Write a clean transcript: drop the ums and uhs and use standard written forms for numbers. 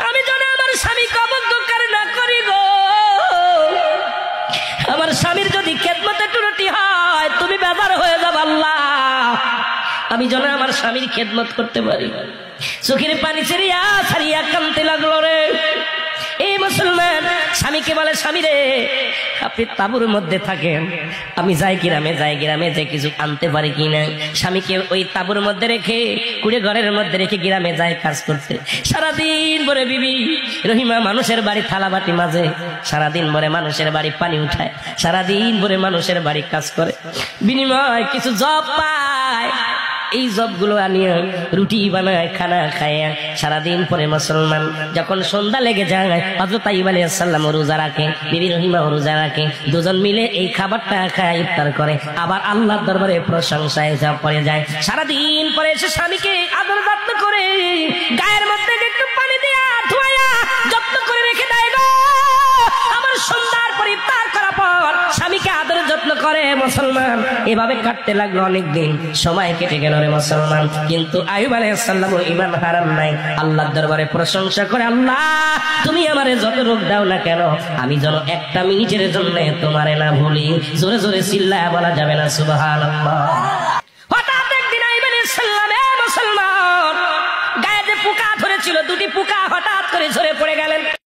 আমি যেন আমার স্বামীকে অবজ্ঞার না করি গো। আমার স্বামীর যদি খেদমতে ত্রুটি হয় তুমি বেজার হয়ে যাবে আল্লাহ। আমি যেন আমার স্বামীর খেদমত করতে পারি। চোখের পানি ছেড়িয়া ছাড়িয়া কাঁদতে লাগলো রে। এই মুসলমান স্বামীকে বলে, স্বামী রে আপনি তাঁবুর মধ্যে থাকেন, আমি যাই গ্রামে যে কিছু আনতে পারি কিনা। স্বামীকে ওই তাঁবুর মধ্যে রেখে কুড়ে ঘরের মধ্যে রেখে গ্রামে যায় কাজ করতে। সারাদিন ভরে বিবি রহিমা মানুষের বাড়ি থালা বাটি মাঝে, সারাদিন ভরে মানুষের বাড়ি পানি উঠায়, সারাদিন ভরে মানুষের বাড়ি কাজ করে, বিনিময় কিছু জব পায়। এই জবগুলো আনিয়ে রুটি বানায়, খানা খায়। সারাদিন পরে মুসলমান যখন সন্ধ্যা লেগে যায়, হযরত আইয়ুব আলাইহিস সালাম রোজা রাখে, বিবি রহিমা রোজা রাখে, দুজন মিলে এই খাবারটা খায়, ইফতার করে, আবার আল্লাহর দরবারে প্রশংসায় পড়ে যায়। সারাদিন পরে এসে স্বামীকে আদর যত্ন করে গায়ের মধ্যে একটু পানি দিয়া ধোয়া যত্ন করে রেখে দেয় গো। আমার সন্ধ্যার পর ইফতার করার পর স্বামীকে আদর যত্ন করে মুসলমান। এভাবে কাটতে লাগলো অনেকদিন, সময় কেটে গেল রে মুসলমান। কিন্তু আইয়ুব আলাইহিস সালাম ঈমান হারান নাই, আল্লাহর দরবারে প্রশংসা করে, আল্লাহ তুমি আমারে যত রোগ দাও না কেন আমি যেন একটা মিনিটের জন্য তোমারে না ভুলি। জোরে জোরে চিল্লায়া বলা যাবে না সুবহানাল্লাহ। হঠাৎ একদিন আইয়ুব আলাইহিস সালাম মুসলমান গায়ে যে পোকা ধরেছিল, দুটি পোকা হঠাৎ করে ঝরে পড়ে গেলেন।